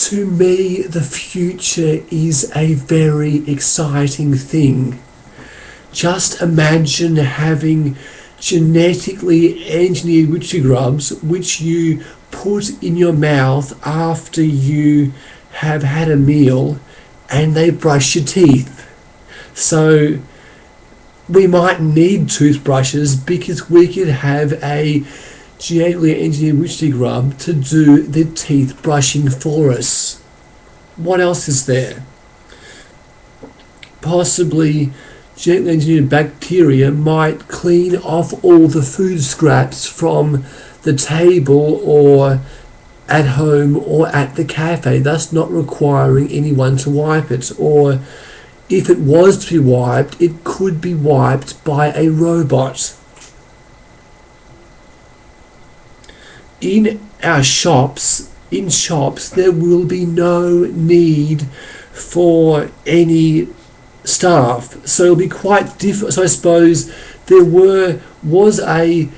To me, the future is a very exciting thing. Just imagine having genetically engineered witchy grubs which you put in your mouth after you have had a meal and they brush your teeth. So we might need toothbrushes because we could have a genetically engineered witchy grub to do the teeth brushing for us. What else is there? Possibly genetically engineered bacteria might clean off all the food scraps from the table or at home or at the cafe, thus not requiring anyone to wipe it. Or if it was to be wiped, it could be wiped by a robot. In shops, there will be no need for any staff, so it'll be quite different. So I suppose there was a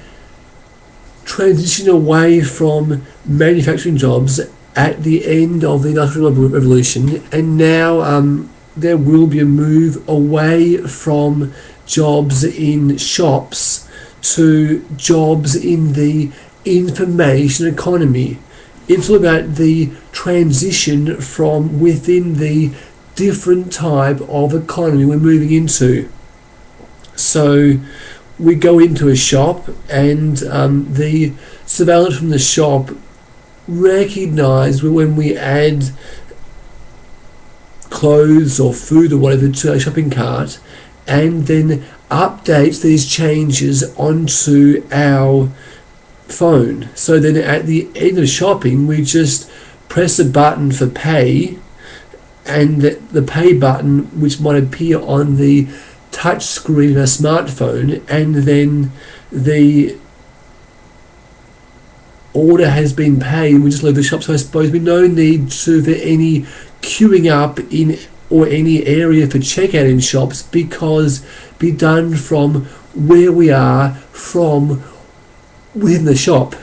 transition away from manufacturing jobs at the end of the Industrial Revolution, and now there will be a move away from jobs in shops to jobs in the information economy. It's all about the transition from within the different type of economy we're moving into. So we go into a shop and the surveillance from the shop recognise when we add clothes or food or whatever to a shopping cart, and then updates these changes onto our phone. So then at the end of shopping we just press a button for pay, and the pay button which might appear on the touch screen of a smartphone, and then the order has been paid, we just leave the shop. So I suppose we no need for any queuing up in or any area for checkout in shops, because be done from where we are from within the shop.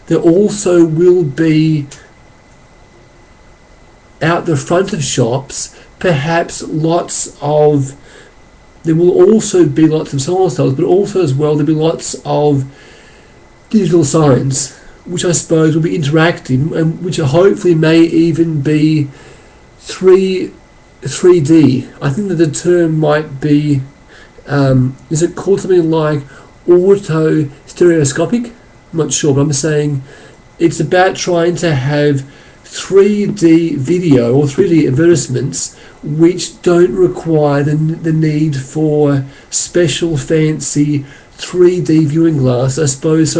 There also will be out the front of shops there will also be lots of solar cells, but also as well there'll be lots of digital signs which I suppose will be interactive, and which hopefully may even be 3D. I think that the term might be is it called something like auto stereoscopic? I'm not sure, but I'm saying it's about trying to have 3D video or 3D advertisements which don't require the need for special fancy 3D viewing glass. I suppose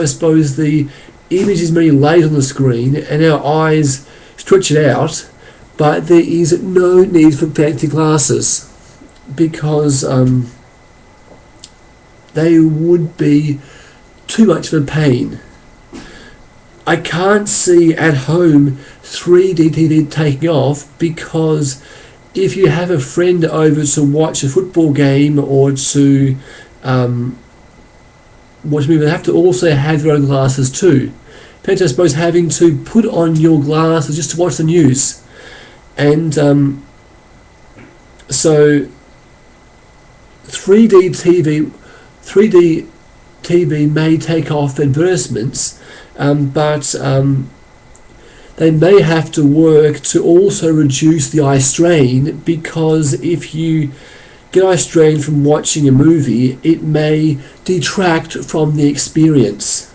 the image is merely laid on the screen and our eyes stretch it out, but there is no need for fancy glasses, because they would be too much of a pain. I can't see at home 3D TV taking off, because if you have a friend over to watch a football game or to watch a movie, they have to also have their own glasses too. Depends, I suppose, having to put on your glasses just to watch the news. And so 3D TV may take off advertisements, but they may have to work to also reduce the eye strain, because if you get eye strain from watching a movie, it may detract from the experience.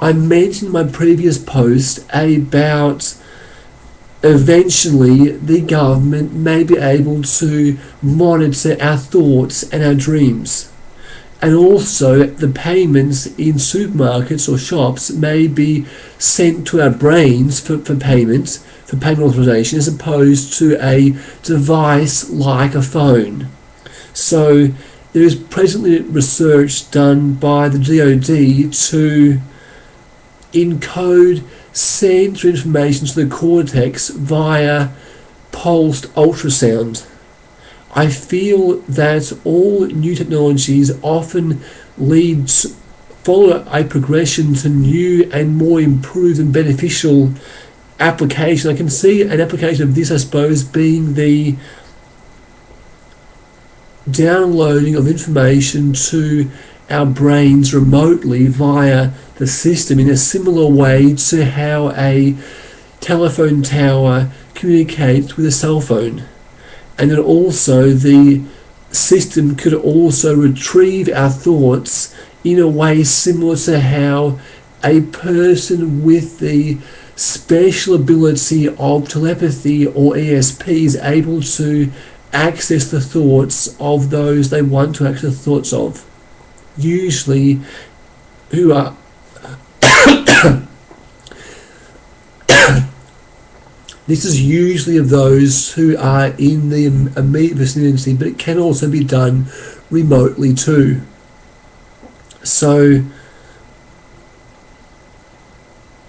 I mentioned in my previous post about eventually the government may be able to monitor our thoughts and our dreams, and also the payments in supermarkets or shops may be sent to our brains for payment authorization, as opposed to a device like a phone. So there is presently research done by the DoD to encode sensory information to the cortex via pulsed ultrasound. I feel that all new technologies often follow a progression to new and more improved and beneficial application. I can see an application of this, I suppose, being the downloading of information to our brains remotely via the system, in a similar way to how a telephone tower communicates with a cell phone. And then also the system could also retrieve our thoughts in a way similar to how a person with the special ability of telepathy or ESP is able to access the thoughts of those they want to access the thoughts of. Usually who are this is usually of those who are in the immediate vicinity, but it can also be done remotely too. So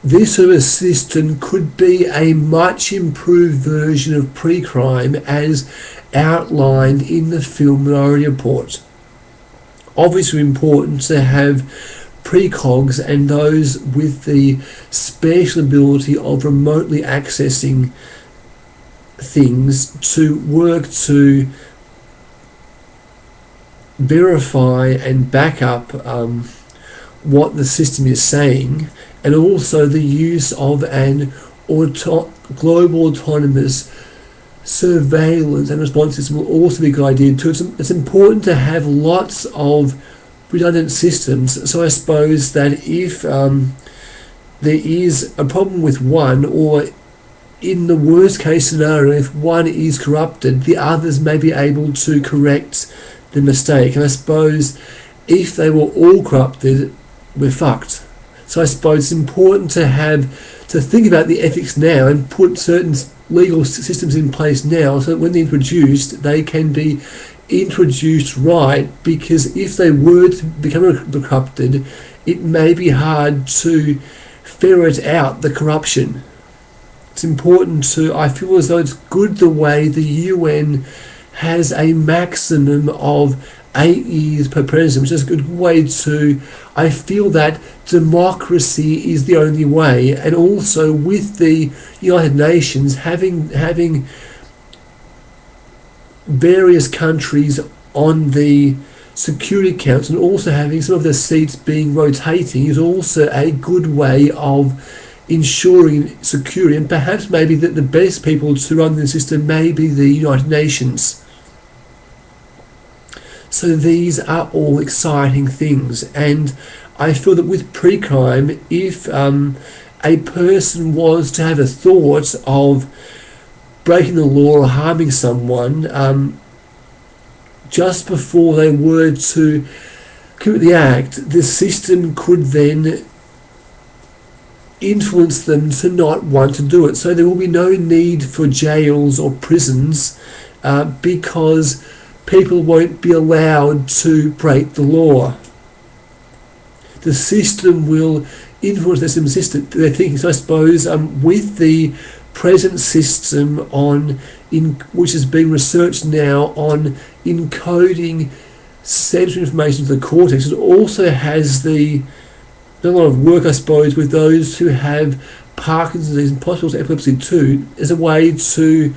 this sort of system could be a much improved version of pre-crime as outlined in the film Minority Report. Obviously important to have precogs and those with the special ability of remotely accessing things to work to verify and back up what the system is saying, and also the use of an global autonomous surveillance and response system will also be a good idea too. It's important to have lots of redundant systems, so I suppose that if there is a problem with one, or in the worst case scenario, if one is corrupted, the others may be able to correct the mistake. And I suppose if they were all corrupted, we're fucked. So I suppose it's important to think about the ethics now and put certain legal systems in place now, so that when they're introduced, they can be introduced right, because if they were to become corrupted, it may be hard to ferret out the corruption. It's important to, I feel as though it's good the way the UN has a maximum of 8 years per president, which is a good way to, I feel that democracy is the only way. And also with the United Nations having various countries on the Security Council and also having some of the seats being rotating is also a good way of ensuring security. And perhaps maybe that the best people to run the system may be the United Nations. So these are all exciting things, and I feel that with pre-crime, if a person was to have a thought of breaking the law or harming someone, just before they were to commit the act, the system could then influence them to not want to do it. So there will be no need for jails or prisons, because people won't be allowed to break the law. The system will influence their thinking. So I suppose with the present system which is being researched now on encoding sensory information to the cortex, it also has a lot of work, I suppose, with those who have Parkinson's disease and possible epilepsy too, as a way to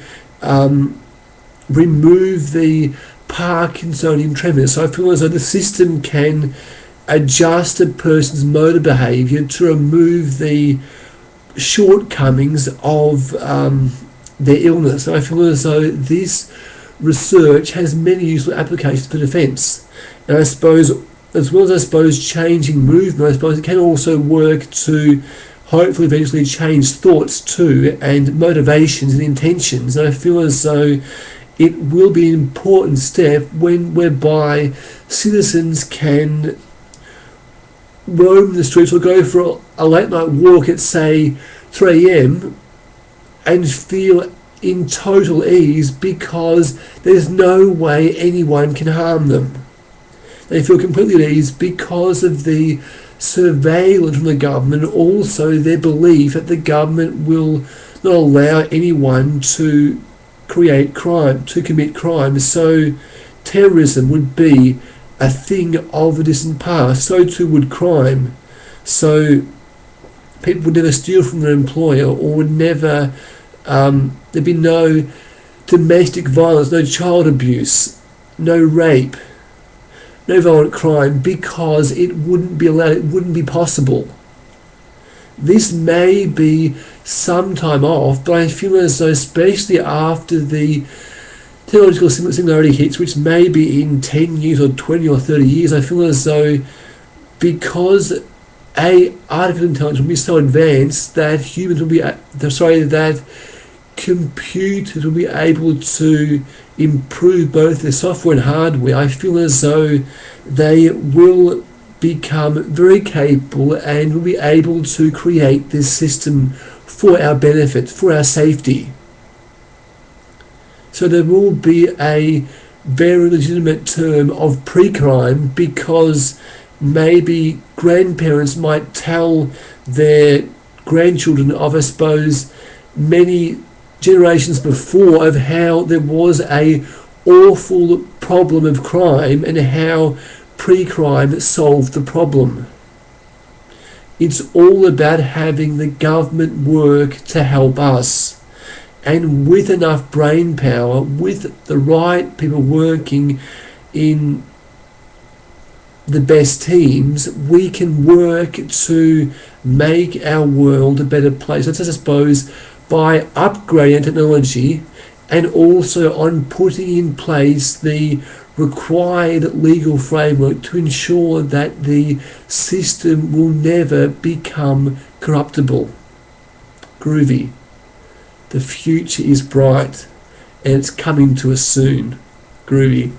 remove the Parkinsonian tremors. So I feel as though the system can adjust a person's motor behaviour to remove the shortcomings of their illness. So I feel as though this research has many useful applications for defence. And I suppose, as well as changing movement, I suppose it can also work to hopefully eventually change thoughts too, and motivations and intentions. And I feel as though it will be an important step whereby citizens can roam the streets or go for a late night walk at say 3 a.m. and feel in total ease because there's no way anyone can harm them. They feel completely at ease because of the surveillance from the government, also their belief that the government will not allow anyone to create crime, to commit crime. So terrorism would be a thing of the distant past. So too would crime. So people would never steal from their employer, or would never, there'd be no domestic violence, no child abuse, no rape, no violent crime, because it wouldn't be allowed, it wouldn't be possible. This may be some time off, but I feel as though, especially after the technological singularity hits, which may be in 10 years or 20 or 30 years, I feel as though, because artificial intelligence will be so advanced that humans will be, that computers will be able to improve both their software and hardware. I feel as though they will become very capable and will be able to create this system for our benefit, for our safety. So there will be a very legitimate term of pre-crime, because maybe grandparents might tell their grandchildren of, I suppose, many generations before, of how there was a awful problem of crime and how pre-crime solved the problem. It's all about having the government work to help us, and with enough brain power, with the right people working in the best teams, we can work to make our world a better place. That's, I suppose, by upgrading technology, and also on putting in place the required legal framework to ensure that the system will never become corruptible. Groovy. The future is bright, and it's coming to us soon. Groovy.